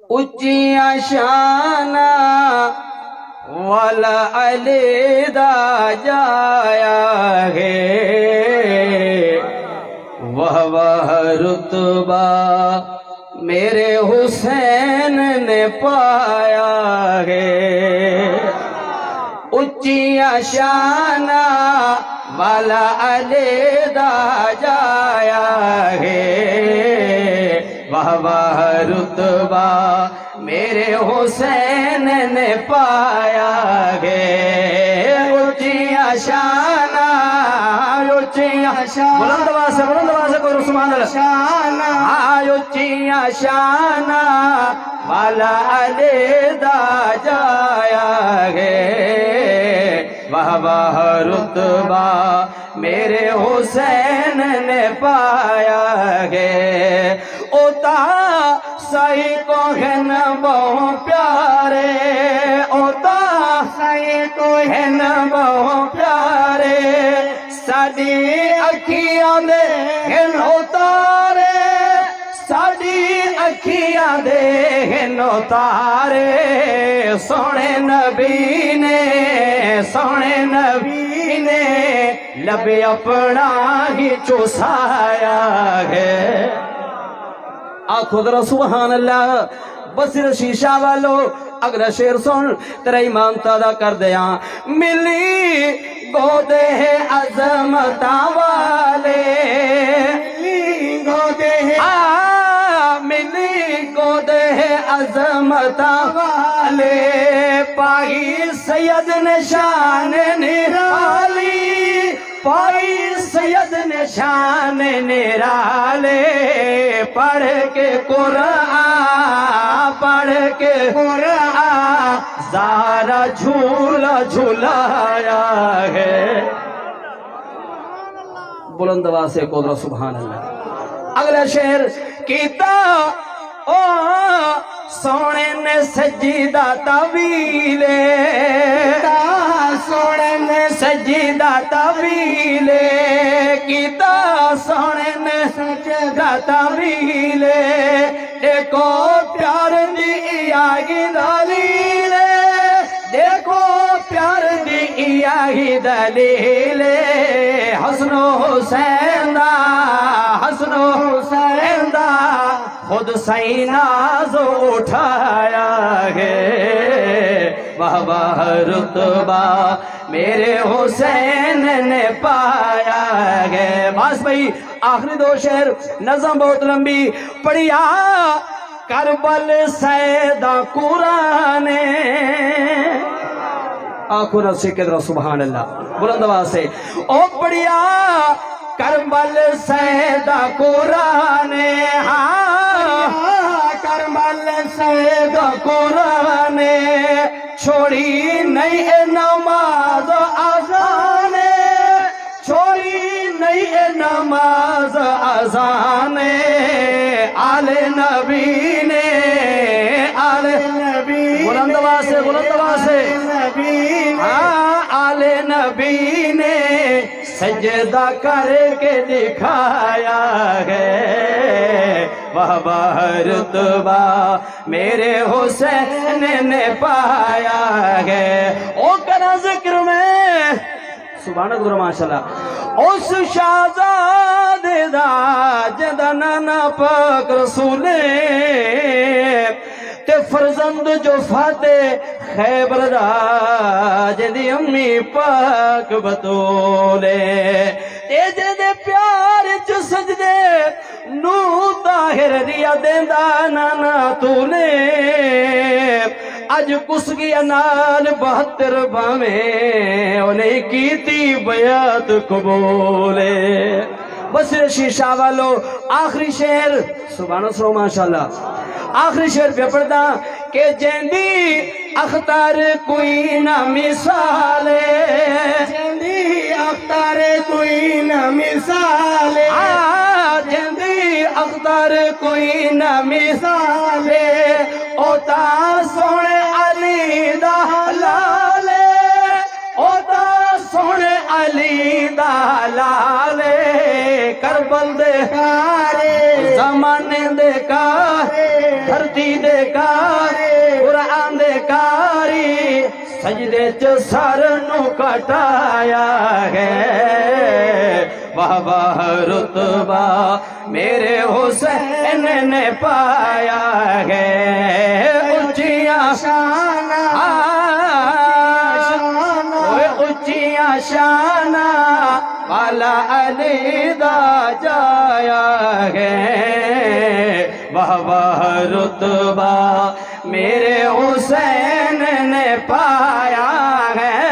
اچیاں شانہ والا علی دا جایا ہے وہ رتبہ میرے حسین نے پایا ہے اچیاں شانہ والا علی دا جایا ہے وہ رتبہ میرے حسین نے پایا ہے اچیاں شانہ بلند آواز سے کوئی سبحان اللہ شانہ اچیاں شانہ والا علی دا جایا ہے وہ رتبہ میرے حسین نے پایا ہے اوتا سائی کو ہے نا بہت پیارے اوتا سائی کو ہے نا بہت پیارے ساڑی اکھیاں دے ہنو تارے ساڑی اکھیاں دے ہنو تارے سونے نبی نے لب اپنا ہی چوسایا ہے آنکھو ذرا سبحان اللہ بصیر شیشہ والو اگر شیر سن تیرا ایمان تازہ کر دیا ملی گودے عظمتاں والے ملی گودے عظمتاں والے پائی سید نشان نرالی پائی سید نشان نرالے پڑھ کے قرآن زارا جھولا جھولایا ہے بلند آواز سے قدر سبحان اللہ اگلا شعر کیتا او سونے نے سجدہ طویلے سونے نے سجدہ طویلے کیتا سونے نے سجدہ طویلے دیکھو پیار دی آگی دلیلے دیکھو پیار دی آگی دلیلے حسن و حسین دا خود سیناز اٹھایا ہے وہ رتبہ میرے حسین نے پایا ہے بس بھئی آخری دو شعر نظم بہت لمبی پڑھیا کربل سیدہ قرآن آنکھوں نفسی کے در سبحان اللہ بلند آواز سے او پڑھیا کربل سیدہ قرآن کربل سیدہ قرآن چھوڑی نہیں نماز اذان چھوڑی نہیں نماز اذان آل نبی نے بلند آواز سے آل نبی نے سجدہ کر کے دکھایا ہے وہ رتبہ میرے حسین نے پایا ہے او کرا ذکر میں سبحان اللہ ماشاءاللہ اس شہزاد دا جدا نانا پاک رسولے تے فرزند جو فاتح خیبر دا جدی امی پاک بطولے تے جدے پیار چو سجدے نو طاہر ریا دیندہ نانا تولے اج کس گیا نال 72 بامیں انہیں کیتی بیعت قبولے بصیر شیشہ والو آخری شعر سبحان اللہ ماشاءاللہ آخری شعر پہ پڑھتا کہ جیندی اختار کوئی نہ مثالے جیندی اختار کوئی نہ مثالے جیندی اختار کوئی نہ مثالے اوتا سونے علی دا لالے اوتا سونے علی دا لالے کربل دے کارے زمانے دے کارے دھرتی دے کارے قرآن دے کاری سجدے چ سر نو کٹایا ہے واہ واہ رتبہ میرے حسین نے پایا ہے اونچیاں شانہ اونچیاں شانہ والا علی دا جایا ہے واہ واہ رتبہ میرے حسین نے پایا ہے